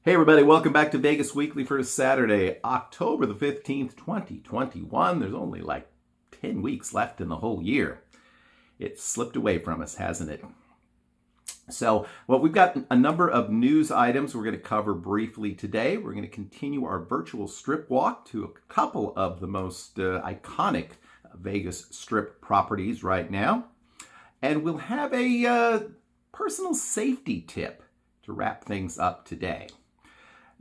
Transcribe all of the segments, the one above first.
Hey everybody, welcome back to Vegas Weekly for Saturday, October the 15th, 2021. There's only like 10 weeks left in the whole year. It's slipped away from us, hasn't it? We've got a number of news items we're going to cover briefly today. We're going to continue our virtual strip walk to a couple of the most iconic Vegas strip properties right now. And we'll have a personal safety tip to wrap things up today.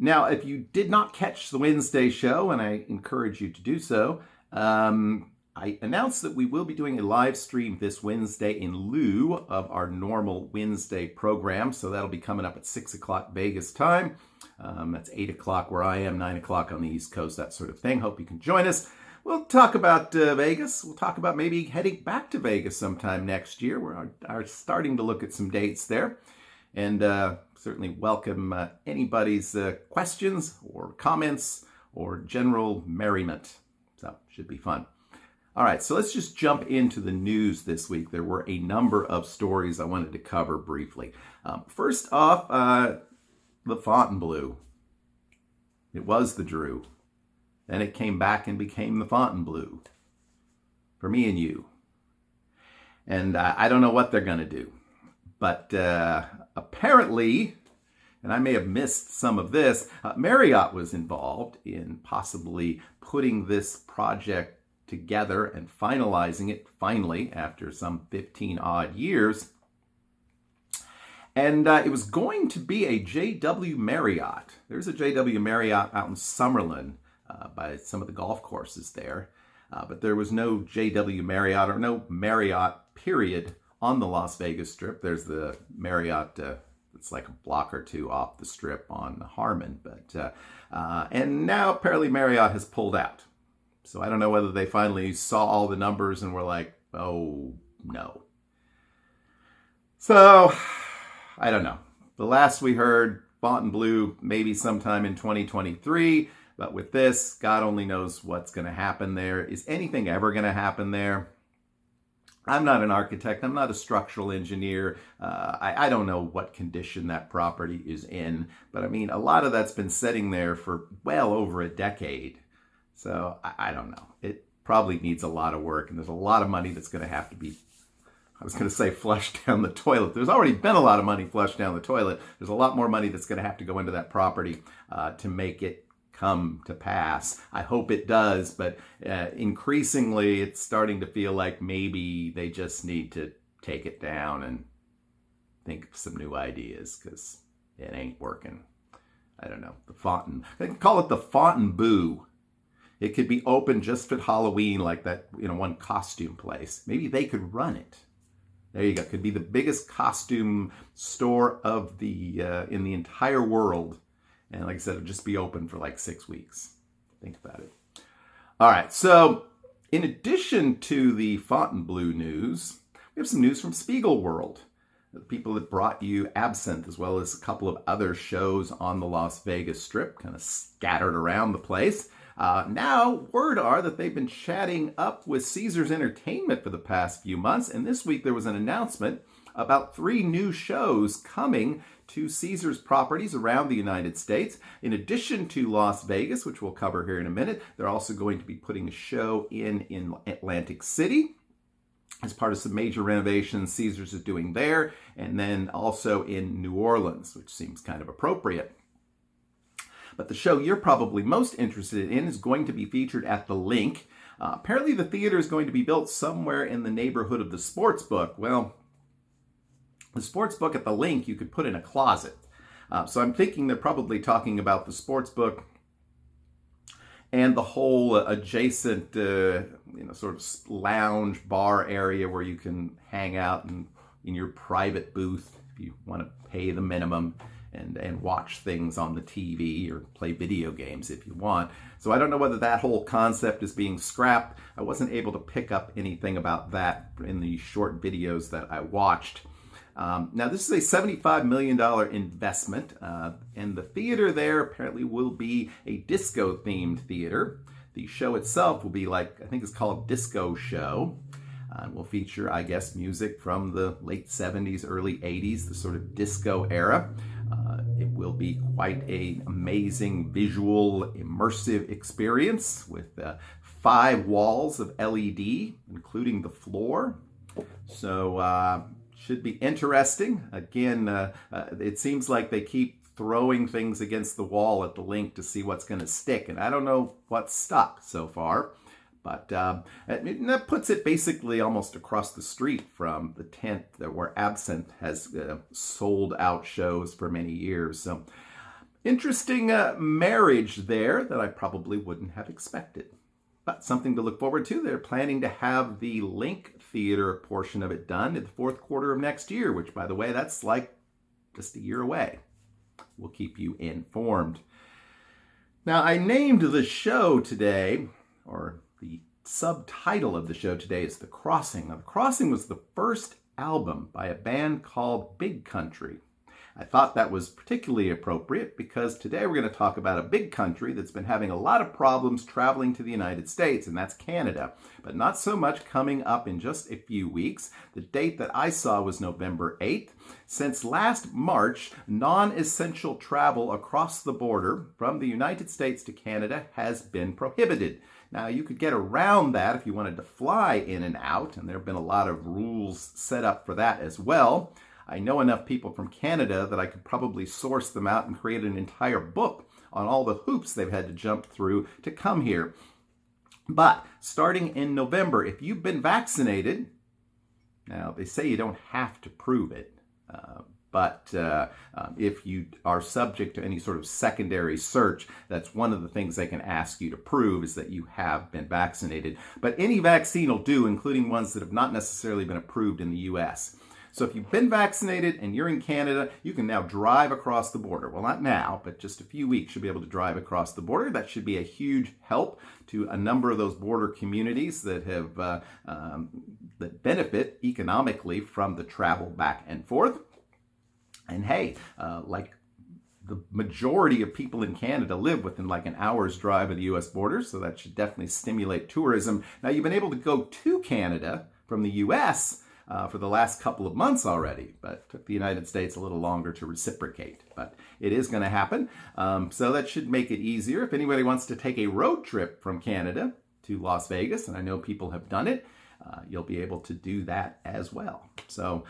Now, if you did not catch the Wednesday show, and I encourage you to do so, I announced that we will be doing a live stream this Wednesday in lieu of our normal Wednesday program. So that'll be coming up at 6 o'clock Vegas time. That's 8 o'clock where I am, 9 o'clock on the East Coast, that sort of thing. Hope you can join us. We'll talk about Vegas. We'll talk about maybe heading back to Vegas sometime next year. We are starting to look at some dates there. And certainly welcome anybody's questions or comments or general merriment. So should be fun. All right, so let's just jump into the news this week. There were a number of stories I wanted to cover briefly. First off, the Fontainebleau. It was the Drew. Then it came back and became the Fontainebleau for me and you. And I don't know what they're going to do. But apparently, and I may have missed some of this, Marriott was involved in possibly putting this project together and finalizing it finally after some 15 odd years. And it was going to be a JW Marriott. There's a JW Marriott out in Summerlin by some of the golf courses there. But there was no JW Marriott or no Marriott, period, on the Las Vegas Strip. There's the Marriott, it's like a block or two off the Strip on Harmon. And now apparently Marriott has pulled out. So I don't know whether they finally saw all the numbers and were like, oh, no. So I don't know. The last we heard, Fontainebleau, maybe sometime in 2023. But with this, God only knows what's going to happen there. Is anything ever going to happen there? I'm not an architect. I'm not a structural engineer. I don't know what condition that property is in. But I mean, a lot of that's been sitting there for well over a decade. So I don't know. It probably needs a lot of work. And there's a lot of money that's going to have to be, I was going to say flushed down the toilet. There's already been a lot of money flushed down the toilet. There's a lot more money that's going to have to go into that property to make it come to pass. I hope it does, but increasingly it's starting to feel like maybe they just need to take it down and think of some new ideas because it ain't working. I don't know. They can call it the Fontainebleau. It could be open just for Halloween, like that, one costume place. Maybe they could run it. There you go. Could be the biggest costume store of the in the entire world. And like I said, it'll just be open for like 6 weeks. Think about it. All right. So in addition to the Fontainebleau news, we have some news from Spiegel World. The people that brought you Absinthe, as well as a couple of other shows on the Las Vegas Strip, kind of scattered around the place. Now, word are that they've been chatting up with Caesars Entertainment for the past few months. And this week there was an announcement about 3 new shows coming to Caesars properties around the United States. In addition to Las Vegas, which we'll cover here in a minute, they're also going to be putting a show in Atlantic City as part of some major renovations Caesars is doing there, and then also in New Orleans, which seems kind of appropriate. But the show you're probably most interested in is going to be featured at the Link. Apparently the theater is going to be built somewhere in the neighborhood of the Sportsbook. Well, the Sportsbook at the Link you could put in a closet. So I'm thinking they're probably talking about the Sportsbook and the whole adjacent, sort of lounge bar area where you can hang out in your private booth if you want to pay the minimum and watch things on the TV or play video games if you want. So I don't know whether that whole concept is being scrapped. I wasn't able to pick up anything about that in the short videos that I watched. Now, this is a $75 million investment, and the theater there apparently will be a disco-themed theater. The show itself will be like, I think it's called Disco Show. Will feature, I guess, music from the late 70s, early 80s, the sort of disco era. It will be quite an amazing visual, immersive experience with 5 walls of LED, including the floor. So should be interesting. Again, it seems like they keep throwing things against the wall at the link to see what's going to stick. And I don't know what's stuck so far. But that puts it basically almost across the street from the tent where Absinthe has sold out shows for many years. So interesting marriage there that I probably wouldn't have expected. But something to look forward to. They're planning to have the Link Theater portion of it done in the 4th quarter of next year, which, by the way, that's like just a year away. We'll keep you informed. Now, I named the show today, or the subtitle of the show today is The Crossing. Now, The Crossing was the first album by a band called Big Country. I thought that was particularly appropriate because today we're going to talk about a big country that's been having a lot of problems traveling to the United States, and that's Canada, but not so much coming up in just a few weeks. The date that I saw was November 8th. Since last March, non-essential travel across the border from the United States to Canada has been prohibited. Now, you could get around that if you wanted to fly in and out, and there have been a lot of rules set up for that as well. I know enough people from Canada that I could probably source them out and create an entire book on all the hoops they've had to jump through to come here. But starting in November, if you've been vaccinated, now they say you don't have to prove it, but if you are subject to any sort of secondary search, that's one of the things they can ask you to prove is that you have been vaccinated. But any vaccine will do, including ones that have not necessarily been approved in the U.S. So if you've been vaccinated and you're in Canada, you can now drive across the border. Well, not now, but just a few weeks you'll be able to drive across the border. That should be a huge help to a number of those border communities that have that benefit economically from the travel back and forth. And hey, like the majority of people in Canada live within like an hour's drive of the U.S. border, so that should definitely stimulate tourism. Now, you've been able to go to Canada from the U.S. For the last couple of months already, but it took the United States a little longer to reciprocate. But it is going to happen, so that should make it easier. If anybody wants to take a road trip from Canada to Las Vegas, and I know people have done it, you'll be able to do that as well. So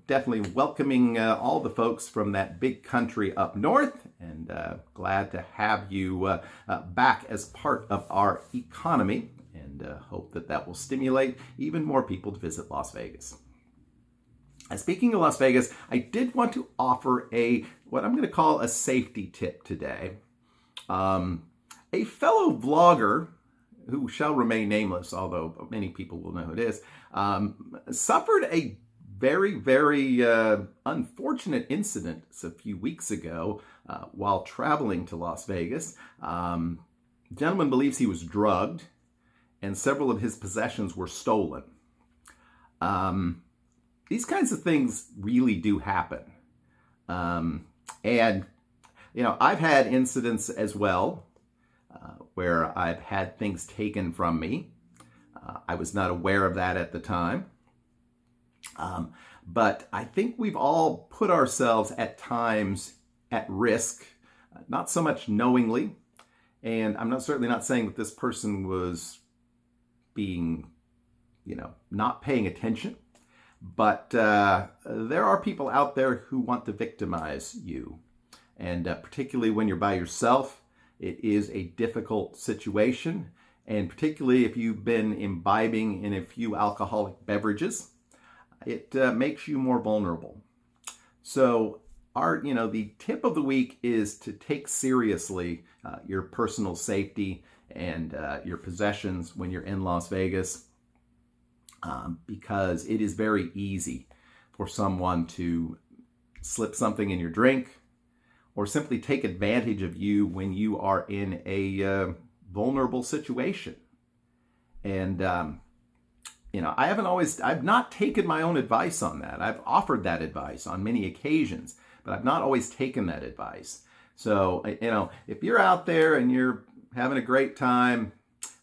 definitely welcoming all the folks from that big country up north, and glad to have you back as part of our economy, and hope that that will stimulate even more people to visit Las Vegas. Speaking of Las Vegas, I did want to offer what I'm going to call a safety tip today. A fellow vlogger, who shall remain nameless, although many people will know who it is, suffered a very, very unfortunate incident a few weeks ago while traveling to Las Vegas. The gentleman believes he was drugged, and several of his possessions were stolen. These kinds of things really do happen. And, you know, I've had incidents as well where I've had things taken from me. I was not aware of that at the time. But I think we've all put ourselves at times at risk, not so much knowingly. And I'm certainly not saying that this person was being, not paying attention. But there are people out there who want to victimize you. And particularly when you're by yourself, it is a difficult situation. And particularly if you've been imbibing in a few alcoholic beverages, it makes you more vulnerable. So the tip of the week is to take seriously your personal safety and your possessions when you're in Las Vegas, because it is very easy for someone to slip something in your drink or simply take advantage of you when you are in a vulnerable situation. And, I've not taken my own advice on that. I've offered that advice on many occasions, but I've not always taken that advice. So, if you're out there and you're having a great time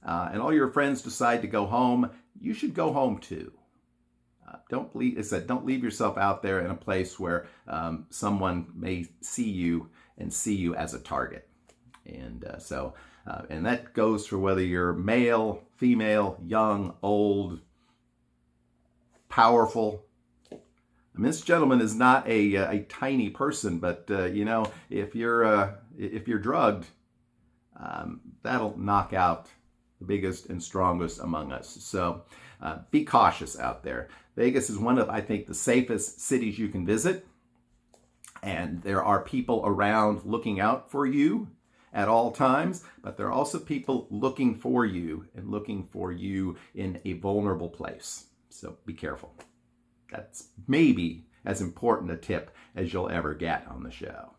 and all your friends decide to go home, you should go home too. Don't leave, it said, don't leave yourself out there in a place where someone may see you and see you as a target. And and that goes for whether you're male, female, young, old, powerful. I mean, this gentleman is not a tiny person, but you know, if you're drugged, that'll knock out the biggest and strongest among us. So be cautious out there. Vegas is one of, I think, the safest cities you can visit. And there are people around looking out for you at all times, but there are also people looking for you and looking for you in a vulnerable place. So be careful. That's maybe as important a tip as you'll ever get on the show.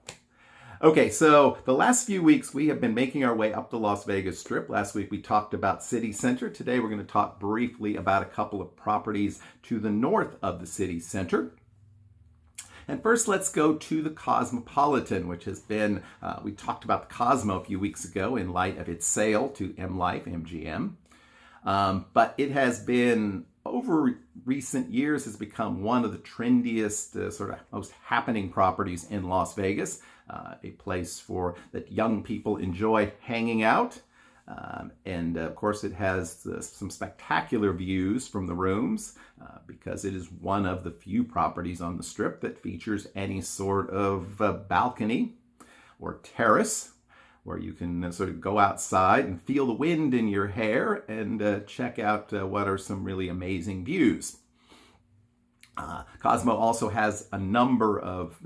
Okay, so the last few weeks we have been making our way up the Las Vegas Strip. Last week we talked about City Center. Today we're going to talk briefly about a couple of properties to the north of the city center. And first, let's go to the Cosmopolitan, which has been, we talked about the Cosmo a few weeks ago in light of its sale to M Life, MGM. But it has been, over recent years, has become one of the trendiest, sort of most happening properties in Las Vegas. A place that young people enjoy hanging out. And of course, it has some spectacular views from the rooms because it is one of the few properties on the Strip that features any sort of balcony or terrace where you can sort of go outside and feel the wind in your hair and check out what are some really amazing views. Cosmo also has a number of,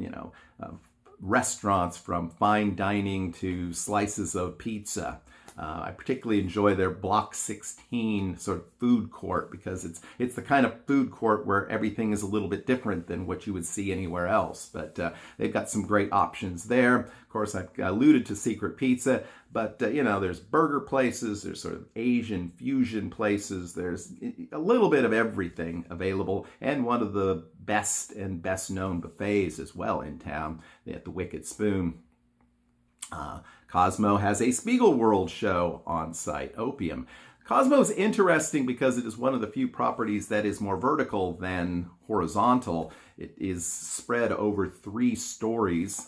restaurants, from fine dining to slices of pizza. I particularly enjoy their Block 16 sort of food court because it's the kind of food court where everything is a little bit different than what you would see anywhere else. But they've got some great options there. Of course, I've alluded to Secret Pizza, but there's burger places, there's sort of Asian fusion places, there's a little bit of everything available, and one of the best and best known buffets as well in town at the Wicked Spoon. Cosmo has a Spiegelworld show on site, Opium. Cosmo is interesting because it is one of the few properties that is more vertical than horizontal. It is spread over 3 stories.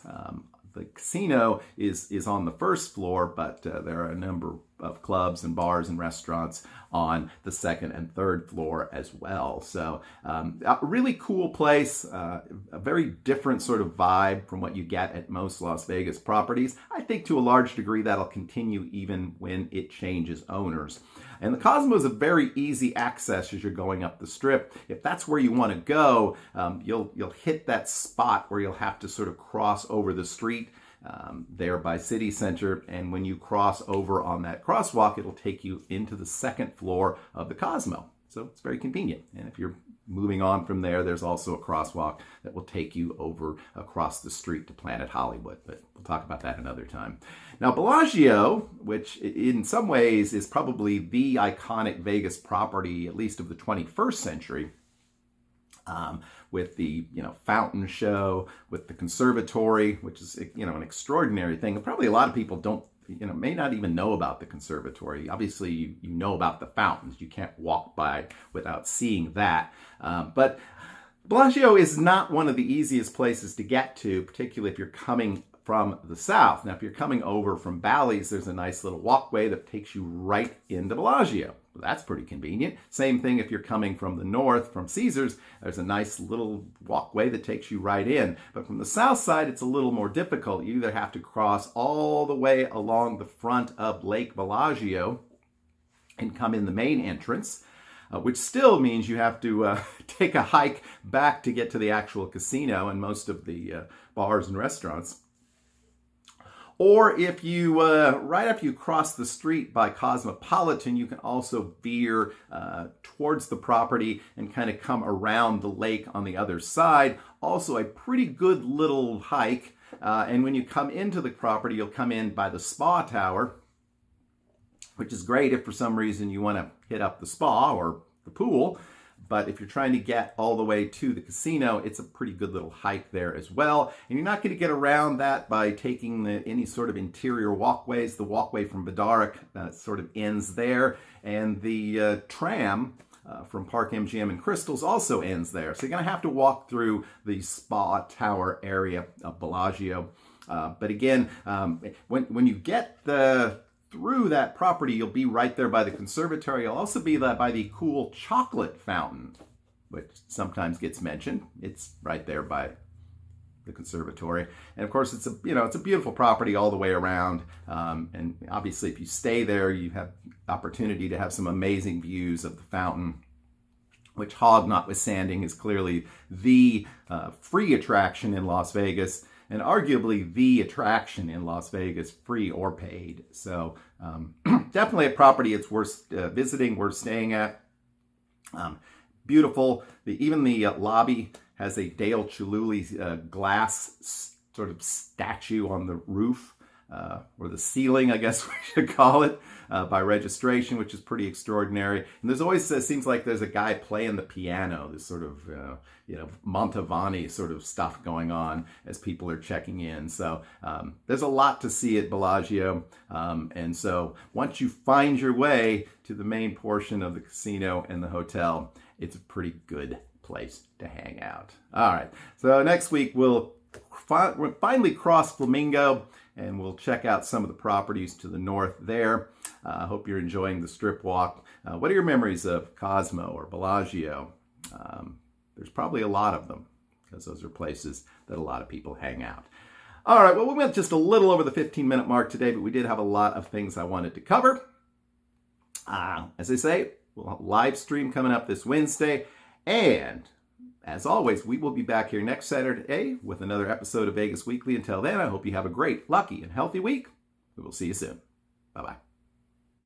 The casino is on the first floor, but there are a number of clubs and bars and restaurants on the second and third floor as well. So a really cool place, a very different sort of vibe from what you get at most Las Vegas properties. I think to a large degree that'll continue even when it changes owners. And the Cosmo is a very easy access as you're going up the Strip. If that's where you want to go, you'll hit that spot where you'll have to sort of cross over the street there by City Center, and when you cross over on that crosswalk, it'll take you into the second floor of the Cosmo. So it's very convenient. And if you're moving on from there, there's also a crosswalk that will take you over across the street to Planet Hollywood, but we'll talk about that another time. Now, Bellagio, which in some ways is probably the iconic Vegas property, at least of the 21st century, with the fountain show, with the conservatory, which is an extraordinary thing. Probably a lot of people may not even know about the conservatory. Obviously, you know about the fountains. You can't walk by without seeing that. But Bellagio is not one of the easiest places to get to, particularly if you're coming from the south. Now, if you're coming over from Bally's, there's a nice little walkway that takes you right into Bellagio. Well, that's pretty convenient. Same thing if you're coming from the north, from Caesars, there's a nice little walkway that takes you right in. But from the south side, it's a little more difficult. You either have to cross all the way along the front of Lake Bellagio and come in the main entrance, which still means you have to take a hike back to get to the actual casino and most of the bars and restaurants. Or if you, right after you cross the street by Cosmopolitan, you can also veer towards the property and kind of come around the lake on the other side. Also a pretty good little hike. And when you come into the property, you'll come in by the spa tower, which is great if for some reason you want to hit up the spa or the pool. But if you're trying to get all the way to the casino, it's a pretty good little hike there as well. And you're not going to get around that by taking any sort of interior walkways. The walkway from Badaric sort of ends there. And the tram from Park MGM and Crystals also ends there. So you're going to have to walk through the spa tower area of Bellagio. But again, when you get through that property, you'll be right there by the conservatory. You'll also be by the cool chocolate fountain, which sometimes gets mentioned. It's right there by the conservatory. And of course, it's a beautiful property all the way around. And obviously, if you stay there, you have opportunity to have some amazing views of the fountain, which, hog notwithstanding, is clearly the free attraction in Las Vegas, and arguably the attraction in Las Vegas, free or paid. So definitely a property it's worth visiting, worth staying at. Beautiful. Even the lobby has a Dale Chihuly glass sort of statue on the roof, or the ceiling, I guess we should call it, by registration, which is pretty extraordinary. And there's always, seems like there's a guy playing the piano, this sort of, Montevani sort of stuff going on as people are checking in. So there's a lot to see at Bellagio. And so once you find your way to the main portion of the casino and the hotel, it's a pretty good place to hang out. All right. So next week, we'll finally cross Flamingo, and we'll check out some of the properties to the north there. I hope you're enjoying the strip walk. What are your memories of Cosmo or Bellagio? There's probably a lot of them, because those are places that a lot of people hang out. All right, well, we went just a little over the 15-minute mark today, but we did have a lot of things I wanted to cover. As I say, we'll have a live stream coming up this Wednesday, and as always, we will be back here next Saturday with another episode of Vegas Weekly. Until then, I hope you have a great, lucky, and healthy week. We will see you soon. Bye-bye.